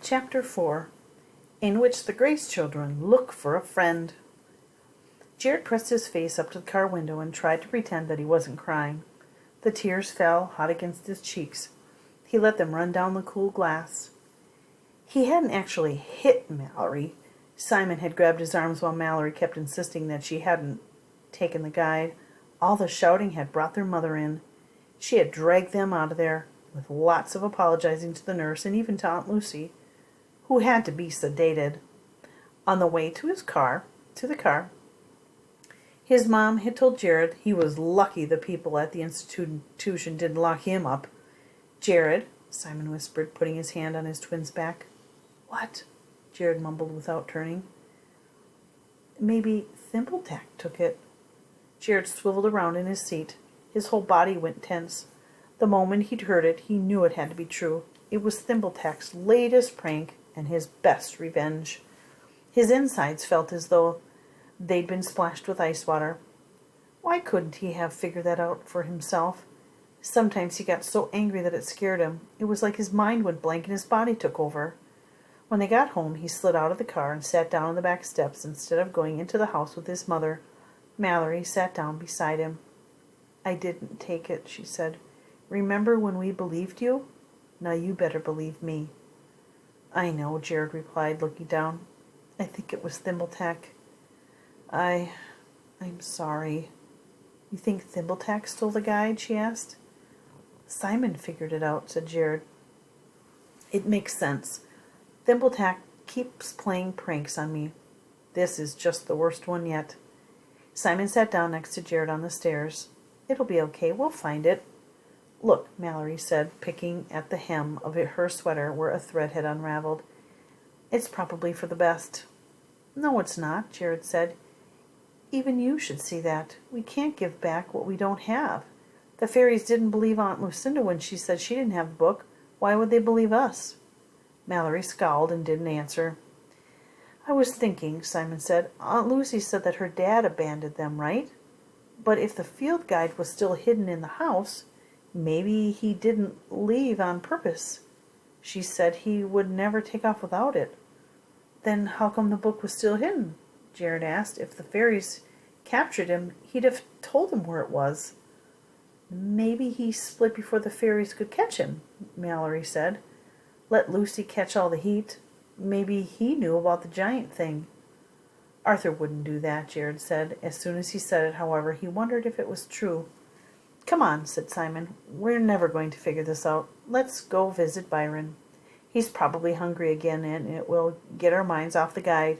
Chapter 4, in which the Grace children look for a friend. Jared pressed his face up to the car window and tried to pretend that he wasn't crying. The tears fell hot against his cheeks. He let them run down the cool glass. He hadn't actually hit Mallory. Simon had grabbed his arms while Mallory kept insisting that she hadn't taken the guide. All the shouting had brought their mother in. She had dragged them out of there, with lots of apologizing to the nurse and even to Aunt Lucy, who had to be sedated. On the way to the car, his mom had told Jared he was lucky the people at the institution didn't lock him up. "Jared," Simon whispered, putting his hand on his twin's back. "What?" Jared mumbled without turning. "Maybe Thimbletack took it." Jared swiveled around in his seat. His whole body went tense. The moment he'd heard it, he knew it had to be true. It was Thimbletack's latest prank and his best revenge. His insides felt as though they'd been splashed with ice water. Why couldn't he have figured that out for himself? Sometimes he got so angry that it scared him. It was like his mind went blank and his body took over. When they got home, he slid out of the car and sat down on the back steps instead of going into the house with his mother. Mallory sat down beside him. "I didn't take it," she said. "Remember when we believed you? Now you better believe me." "I know," Jared replied, looking down. "I think it was Thimbletack." I'm sorry." "You think Thimbletack stole the guide?" she asked. "Simon figured it out," said Jared. "It makes sense. Thimbletack keeps playing pranks on me. This is just the worst one yet." Simon sat down next to Jared on the stairs. "It'll be okay. We'll find it." "Look," Mallory said, picking at the hem of her sweater where a thread had unraveled. "It's probably for the best." "No, it's not," Jared said. "Even you should see that. We can't give back what we don't have. The fairies didn't believe Aunt Lucinda when she said she didn't have the book. Why would they believe us?" Mallory scowled and didn't answer. "I was thinking," Simon said. "Aunt Lucy said that her dad abandoned them, right? But if the field guide was still hidden in the house, maybe he didn't leave on purpose. She said he would never take off without it." "Then how come the book was still hidden?" Jared asked. "If the fairies captured him, he'd have told them where it was." "Maybe he split before the fairies could catch him," Mallory said. "Let Lucy catch all the heat. Maybe he knew about the giant thing." "Arthur wouldn't do that," Jared said. As soon as he said it, however, he wondered if it was true. "Come on," said Simon. "We're never going to figure this out. Let's go visit Byron. He's probably hungry again, and it will get our minds off the guide."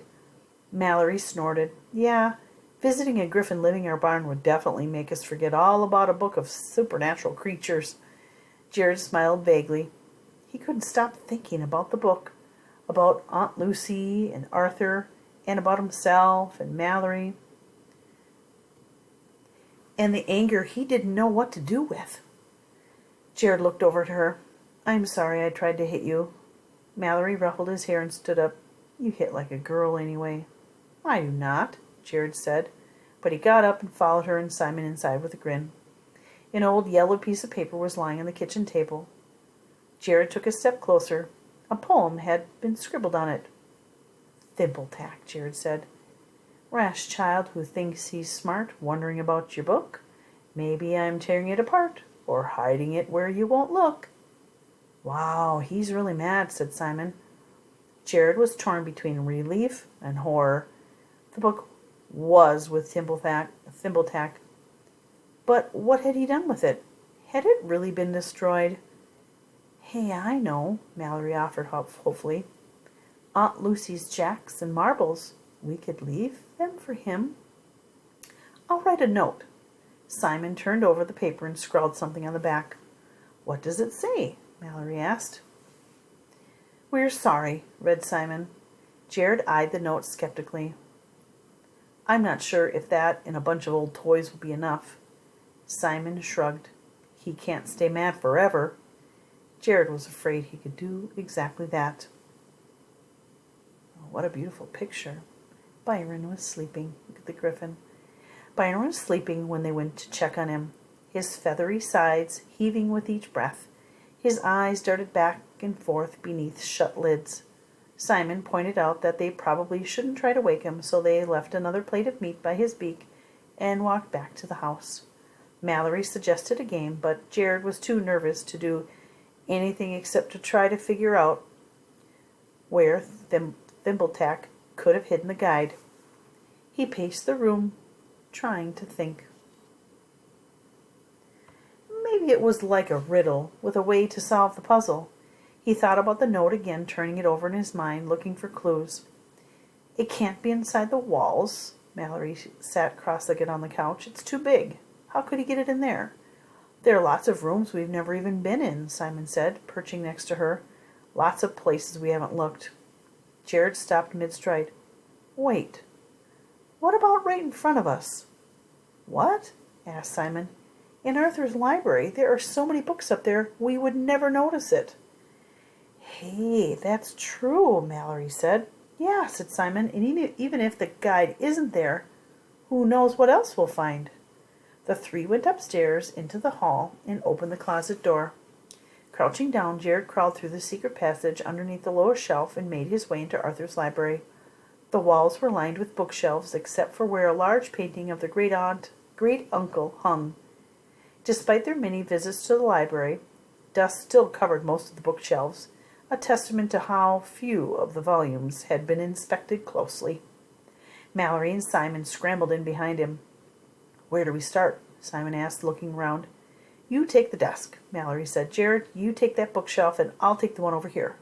Mallory snorted. "Yeah, visiting a griffin living in our barn would definitely make us forget all about a book of supernatural creatures." Jared smiled vaguely. He couldn't stop thinking about the book, about Aunt Lucy and Arthur, and about himself and Mallory, and the anger he didn't know what to do with. Jared looked over at her. "I'm sorry I tried to hit you." Mallory ruffled his hair and stood up. "You hit like a girl anyway." "I do not," Jared said, but he got up and followed her and Simon inside with a grin. An old yellow piece of paper was lying on the kitchen table. Jared took a step closer. A poem had been scribbled on it. "Thimbletack," Jared said. "Rash child who thinks he's smart, wondering about your book. Maybe I'm tearing it apart, or hiding it where you won't look." "Wow, he's really mad," said Simon. Jared was torn between relief and horror. The book was with Thimbletack. But what had he done with it? Had it really been destroyed? "Hey, I know," Mallory offered hopefully. "Aunt Lucy's jacks and marbles. We could leave them for him." "I'll write a note." Simon turned over the paper and scrawled something on the back. "What does it say?" Mallory asked. "We're sorry," read Simon. Jared eyed the note skeptically. "I'm not sure if that and a bunch of old toys will be enough." Simon shrugged. "He can't stay mad forever." Jared was afraid he could do exactly that. Oh, what a beautiful picture. Byron was sleeping. Look at the griffin. Byron was sleeping when they went to check on him, his feathery sides heaving with each breath. His eyes darted back and forth beneath shut lids. Simon pointed out that they probably shouldn't try to wake him, so they left another plate of meat by his beak and walked back to the house. Mallory suggested a game, but Jared was too nervous to do anything except to try to figure out where Thimbletack could have hidden the guide. He paced the room, trying to think. Maybe it was like a riddle, with a way to solve the puzzle. He thought about the note again, turning it over in his mind, looking for clues. It can't be inside the walls. Mallory sat cross-legged on the couch. It's too big. How could he get it in there? There are lots of rooms we've never even been in, Simon said, perching next to her. Lots of places we haven't looked. Jared stopped mid-stride. Wait. What about right in front of us? What? Asked Simon. In Arthur's library, there are so many books up there, we would never notice it. Hey, that's true, Mallory said. Yeah, said Simon, and even if the guide isn't there, who knows what else we'll find? The three went upstairs into the hall and opened the closet door. Crouching down, Jared crawled through the secret passage underneath the lower shelf and made his way into Arthur's library. The walls were lined with bookshelves, except for where a large painting of the great-uncle hung. Despite their many visits to the library, dust still covered most of the bookshelves, a testament to how few of the volumes had been inspected closely. Mallory and Simon scrambled in behind him. Where do we start? Simon asked, looking round. You take the desk, Mallory said. Jared, you take that bookshelf, and I'll take the one over here.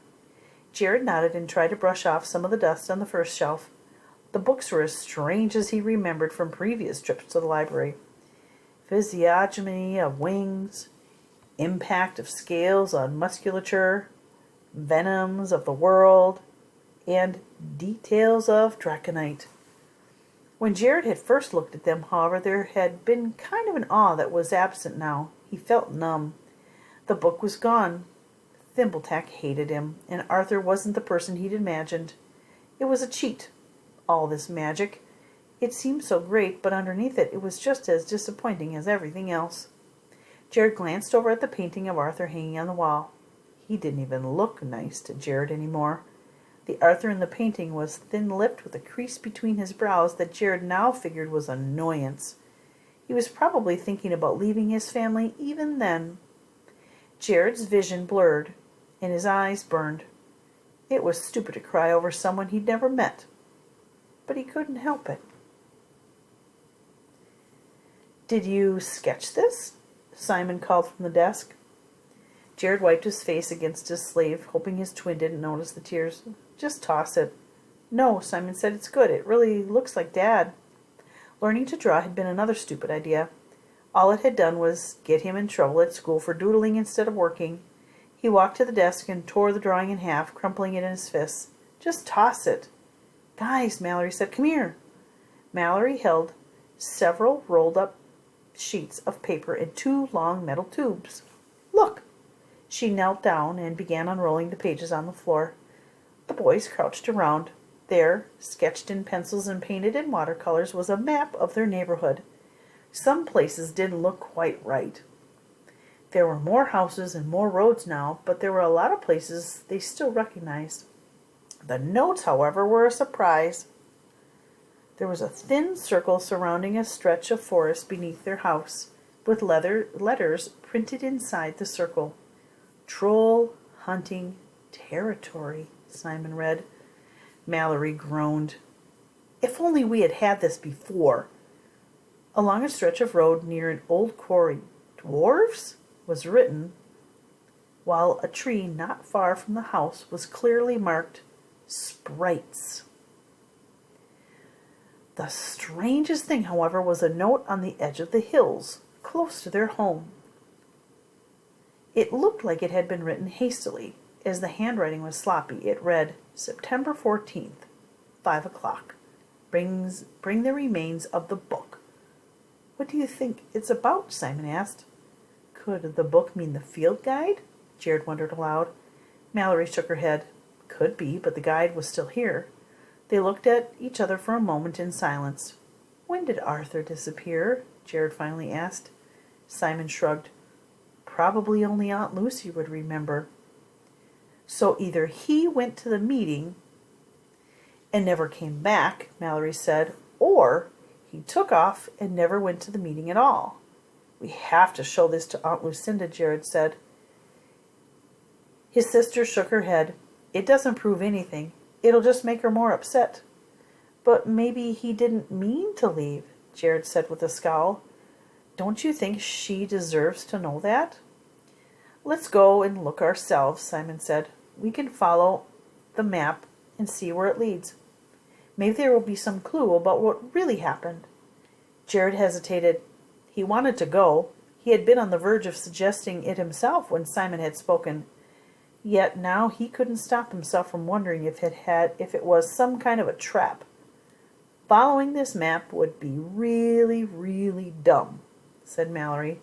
Jared nodded and tried to brush off some of the dust on the first shelf. The books were as strange as he remembered from previous trips to the library. Physiognomy of wings, impact of scales on musculature, venoms of the world, and details of draconite. When Jared had first looked at them, however, there had been kind of an awe that was absent now. He felt numb. The book was gone. Thimbletack hated him, and Arthur wasn't the person he'd imagined. It was a cheat, all this magic. It seemed so great, but underneath it, it was just as disappointing as everything else. Jared glanced over at the painting of Arthur hanging on the wall. He didn't even look nice to Jared anymore. The Arthur in the painting was thin-lipped with a crease between his brows that Jared now figured was annoyance. He was probably thinking about leaving his family even then. Jared's vision blurred, and his eyes burned. It was stupid to cry over someone he'd never met, but he couldn't help it. Did you sketch this? Simon called from the desk. Jared wiped his face against his sleeve, hoping his twin didn't notice the tears. Just toss it. No, Simon said, it's good. It really looks like Dad. Learning to draw had been another stupid idea. All it had done was get him in trouble at school for doodling instead of working. He walked to the desk and tore the drawing in half, crumpling it in his fists. Just toss it. Guys, Mallory said, come here. Mallory held several rolled-up sheets of paper in two long metal tubes. Look! She knelt down and began unrolling the pages on the floor. The boys crouched around. There, sketched in pencils and painted in watercolors, was a map of their neighborhood. Some places didn't look quite right. There were more houses and more roads now, but there were a lot of places they still recognized. The notes, however, were a surprise. There was a thin circle surrounding a stretch of forest beneath their house, with letters printed inside the circle. Troll hunting territory, Simon read. Mallory groaned. If only we had had this before. Along a stretch of road near an old quarry, dwarves was written, while a tree not far from the house was clearly marked sprites. The strangest thing, however, was a note on the edge of the hills, close to their home. It looked like it had been written hastily. As the handwriting was sloppy, it read, September 14th, 5 o'clock. Bring the remains of the book. What do you think it's about? Simon asked. Could the book mean the field guide? Jared wondered aloud. Mallory shook her head. Could be, but the guide was still here. They looked at each other for a moment in silence. When did Arthur disappear? Jared finally asked. Simon shrugged. Probably only Aunt Lucy would remember. So either he went to the meeting and never came back, Mallory said, or he took off and never went to the meeting at all. We have to show this to Aunt Lucinda, Jared said. His sister shook her head. It doesn't prove anything. It'll just make her more upset. But maybe he didn't mean to leave, Jared said with a scowl. Don't you think she deserves to know that? Let's go and look ourselves, Simon said. We can follow the map and see where it leads. Maybe there will be some clue about what really happened. Jared hesitated. He wanted to go. He had been on the verge of suggesting it himself when Simon had spoken. Yet now he couldn't stop himself from wondering if it was some kind of a trap. Following this map would be really, really dumb, said Mallory,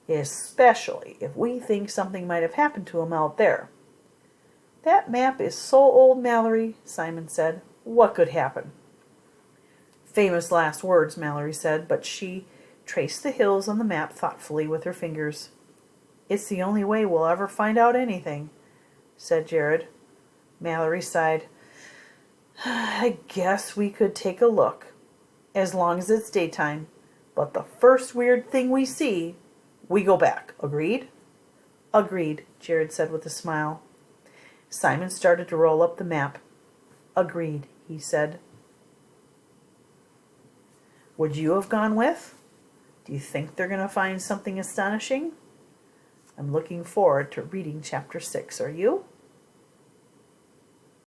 especially if we think something might have happened to him out there. That map is so old, Mallory, Simon said. What could happen? Famous last words, Mallory said, but she traced the hills on the map thoughtfully with her fingers. It's the only way we'll ever find out anything, said Jared. Mallory sighed. I guess we could take a look, as long as it's daytime. But the first weird thing we see, we go back. Agreed? Agreed, Jared said with a smile. Simon started to roll up the map. Agreed, he said. Would you have gone with? Do you think they're going to find something astonishing? I'm looking forward to reading Chapter 6. Are you?